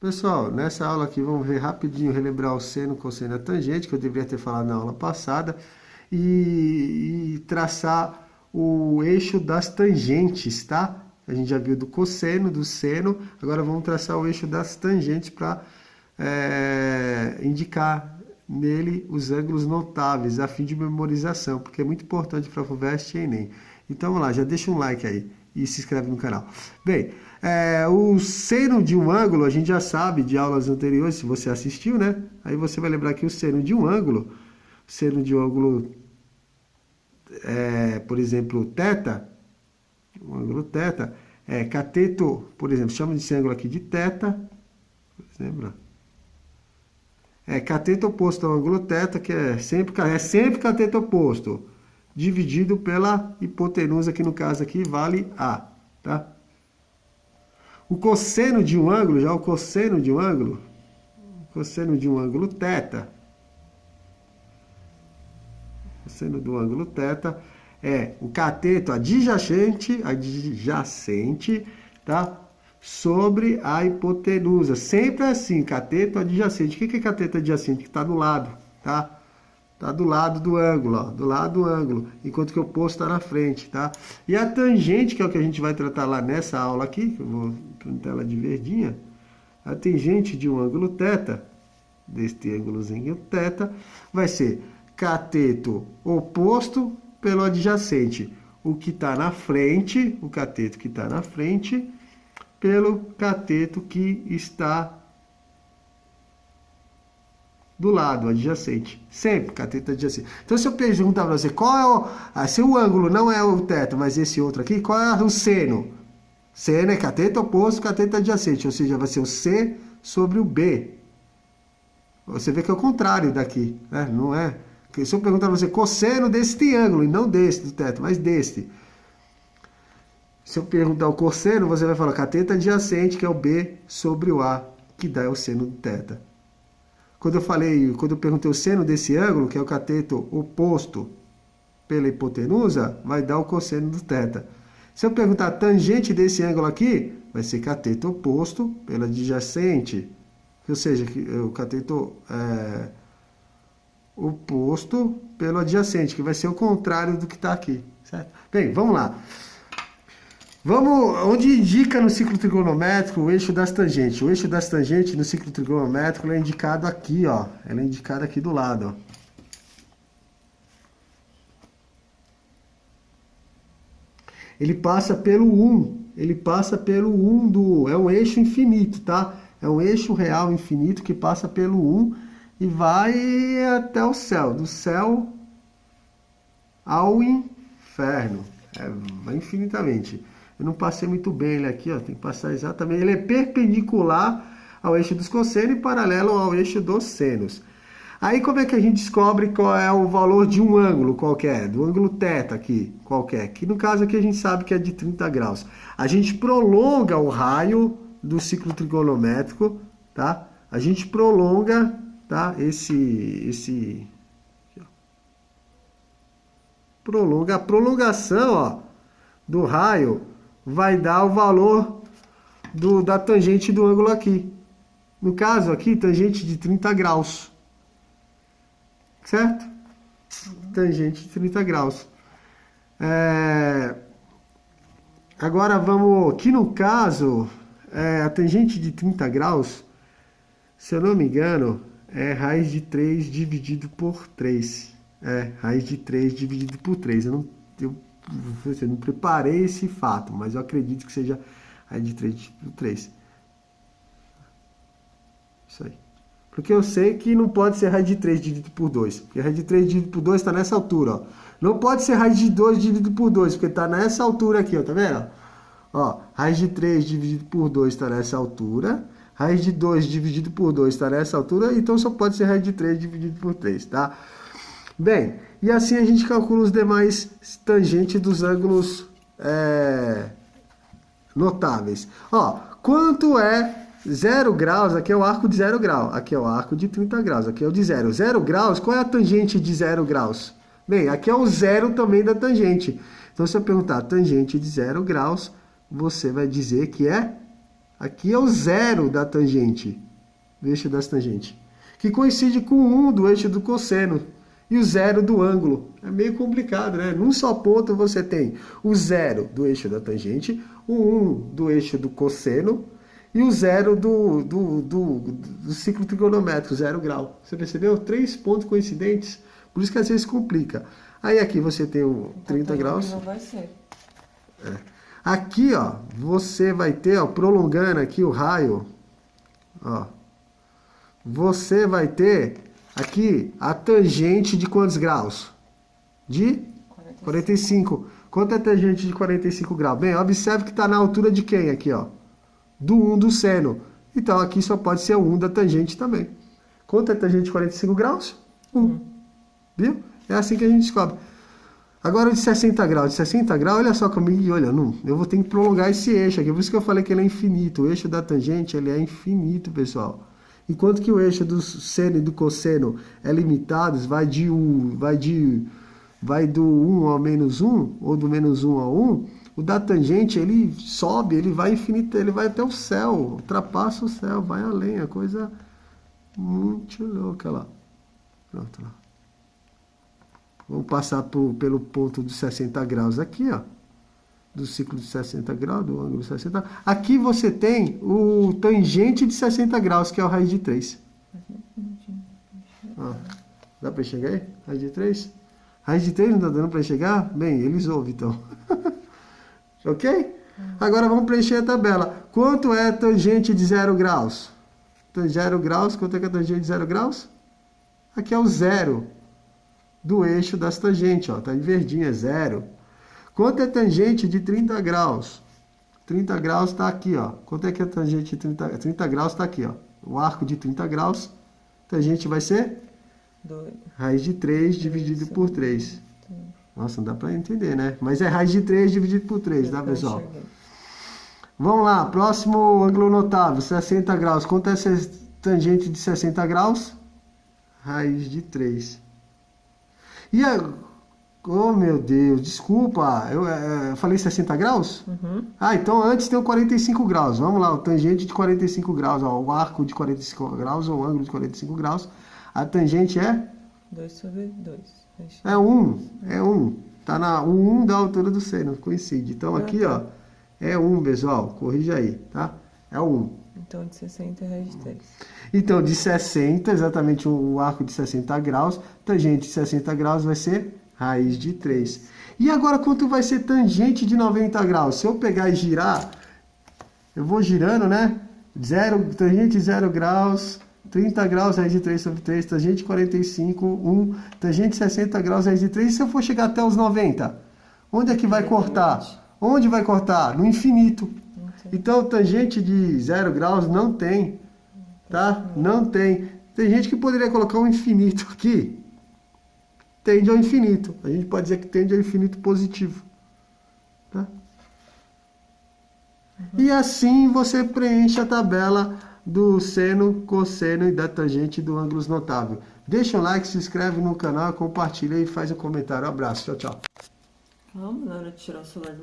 Pessoal, nessa aula aqui vamos ver rapidinho, relembrar o seno, cosseno e a tangente, que eu deveria ter falado na aula passada, e traçar o eixo das tangentes, tá? A gente já viu do cosseno, do seno, agora vamos traçar o eixo das tangentes para indicar nele os ângulos notáveis, a fim de memorização, porque é muito importante para a FUVEST e Enem. Então vamos lá, já deixa um like aí e se inscreve no canal. Bem, o seno de um ângulo, a gente já sabe de aulas anteriores, se você assistiu, né? Aí você vai lembrar que o seno de um ângulo, por exemplo, θ, um ângulo θ, cateto, por exemplo, chama esse ângulo aqui de θ, por exemplo, cateto oposto ao ângulo θ, que é sempre cateto oposto, dividido pela hipotenusa, que no caso aqui vale A, tá? O cosseno de um ângulo, já o cosseno de um ângulo θ, cosseno do ângulo θ é o cateto adjacente, tá? Sobre a hipotenusa. Sempre assim, cateto adjacente. O que é cateto adjacente? Que está do lado, tá? Está do lado do ângulo, ó, do lado do ângulo, enquanto que o oposto está na frente, tá? E a tangente, que é o que a gente vai tratar lá nessa aula aqui, que eu vou pintar ela de verdinha, a tangente de um ângulo θ, deste ângulozinho θ, vai ser cateto oposto pelo adjacente. O que está na frente, o cateto que está na frente, pelo cateto que está do lado, adjacente. Sempre cateto adjacente. Então, se eu perguntar para você, qual é se o ângulo não é o θ, mas esse outro aqui, qual é o seno? Seno é cateto oposto, cateto adjacente, ou seja, vai ser o C sobre o B. Você vê que é o contrário daqui, né? Não é? Se eu perguntar para você, cosseno deste ângulo, e não deste do θ, mas deste. Se eu perguntar o cosseno, você vai falar cateto adjacente, que é o B sobre o A, que dá o seno do θ. Quando eu perguntei o seno desse ângulo, que é o cateto oposto pela hipotenusa, vai dar o cosseno do θ. Se eu perguntar a tangente desse ângulo aqui, vai ser cateto oposto pela adjacente, ou seja, o cateto oposto pelo adjacente, que vai ser o contrário do que está aqui, certo? Bem, vamos lá. Onde indica no ciclo trigonométrico o eixo das tangentes? O eixo das tangentes no ciclo trigonométrico é indicado aqui, ó. Ela é indicada aqui do lado, ó. Ele passa pelo 1. Ele passa pelo 1 é um eixo infinito, tá? É um eixo real infinito que passa pelo 1 e vai até o céu. Do céu ao inferno. Vai infinitamente. Eu não passei muito bem ele aqui, ó, tem que passar exatamente. Ele é perpendicular ao eixo dos cossenos e paralelo ao eixo dos senos. Aí como é que a gente descobre qual é o valor de um ângulo qualquer, do ângulo θ aqui, qualquer, que no caso aqui a gente sabe que é de 30 graus. A gente prolonga o raio do ciclo trigonométrico, tá? A gente prolonga, tá? A prolongação, ó, do raio vai dar o valor da tangente do ângulo aqui. No caso aqui, tangente de 30 graus. Certo? Tangente de 30 graus. Agora vamos... Aqui no caso, a tangente de 30 graus, se eu não me engano, é raiz de 3 dividido por 3. Raiz de 3 dividido por 3. Eu não preparei esse fato, mas eu acredito que seja raiz de 3 por 3. Isso aí. Porque eu sei que não pode ser raiz de 3 dividido por 2. Porque raiz de 3 dividido por 2 está nessa altura, ó. Não pode ser raiz de 2 dividido por 2, porque está nessa altura aqui, ó. Tá vendo? Ó, raiz de 3 dividido por 2 está nessa altura. Raiz de 2 dividido por 2 está nessa altura. Então só pode ser raiz de 3 dividido por 3, tá? Bem, e assim a gente calcula os demais tangentes dos ângulos notáveis. Ó, quanto é 0 graus? Aqui é o arco de 0 grau. Aqui é o arco de 30 graus. Aqui é o de 0. 0 graus, qual é a tangente de 0 graus? Bem, aqui é o zero também da tangente. Então, se eu perguntar a tangente de 0 graus, você vai dizer que é Aqui é o zero da tangente, do eixo das tangentes, que coincide com o 1 do eixo do cosseno e o zero do ângulo. É meio complicado, né? Num só ponto você tem o zero do eixo da tangente, o 1 do eixo do cosseno e o zero do ciclo trigonométrico, 0 grau. Você percebeu? 3 pontos coincidentes, por isso que às vezes complica. Aí aqui você tem o 30 graus. Não vai ser. Aqui, ó, você vai ter, ó, prolongando aqui o raio, ó, você vai ter aqui a tangente de quantos graus? De 45. Quanto é a tangente de 45 graus? Bem, observe que está na altura de quem aqui, ó? Do 1 do seno. Então aqui só pode ser o 1 da tangente também. Quanto é a tangente de 45 graus? 1. Viu? É assim que a gente descobre. Agora de 60 graus. De 60 graus, olha só comigo e olha, não, eu vou ter que prolongar esse eixo aqui. Por isso que eu falei que ele é infinito. O eixo da tangente, ele é infinito, pessoal. Enquanto que o eixo do seno e do cosseno é limitado, vai do 1 ao menos 1, ou do menos 1 ao 1, o da tangente, ele sobe, ele vai infinito, ele vai até o céu, ultrapassa o céu, vai além, é coisa muito louca lá. Pronto, lá. Vamos passar pelo ponto de 60 graus aqui, ó. Do ciclo de 60 graus, do ângulo de 60. Aqui você tem o tangente de 60 graus, que é o raiz de 3. Ó, dá para enxergar aí? Raiz de 3? Raiz de 3 não está dando para enxergar? Bem, eles ouvem então. Ok? Agora vamos preencher a tabela. Quanto é a tangente de 0 graus? 0 graus, quanto é que é a tangente de 0 graus? Aqui é o zero do eixo das tangentes, ó, tá em verdinho, é zero. Quanto é a tangente de 30 graus? 30 graus está aqui, ó. Quanto é que é a tangente de 30 graus está aqui, ó. O arco de 30 graus, tangente vai ser? 2. Raiz de 3 dividido por 3. Nossa, não dá para entender, né? Mas é raiz de 3 dividido por 3, tá, pessoal? Vamos lá, próximo ângulo notável, 60 graus. Quanto é essa tangente de 60 graus? Raiz de 3. E a... Oh, meu Deus, desculpa, eu falei 60 graus? Uhum. Ah, então antes tem o 45 graus. Vamos lá, o tangente de 45 graus, ó, o arco de 45 graus, ou o ângulo de 45 graus. A tangente é? 2 sobre 2. É 1. Tá na 1 da altura do seno, coincide. Então aqui, ó, é 1, pessoal, corrija aí, tá? É 1. Então de 60 é raiz de 3. Então de 60, exatamente o arco de 60 graus, tangente de 60 graus vai ser raiz de 3. E agora quanto vai ser tangente de 90 graus? Se eu pegar e girar, eu vou girando, né? Tangente de 0 graus, 30 graus, raiz de 3 sobre 3, tangente 45, 1, tangente 60 graus, raiz de 3. E se eu for chegar até os 90? Onde é que vai cortar? Onde vai cortar? No infinito. Então, tangente de 0 graus não tem, tá? Não tem. Tem gente que poderia colocar um infinito aqui. Tende ao infinito. A gente pode dizer que tende ao infinito positivo. Tá? E assim você preenche a tabela do seno, cosseno e da tangente do ângulos notável. Deixa um like, se inscreve no canal, compartilha e faz um comentário. Um abraço. Tchau, tchau. Calma, na hora de tirar o celular.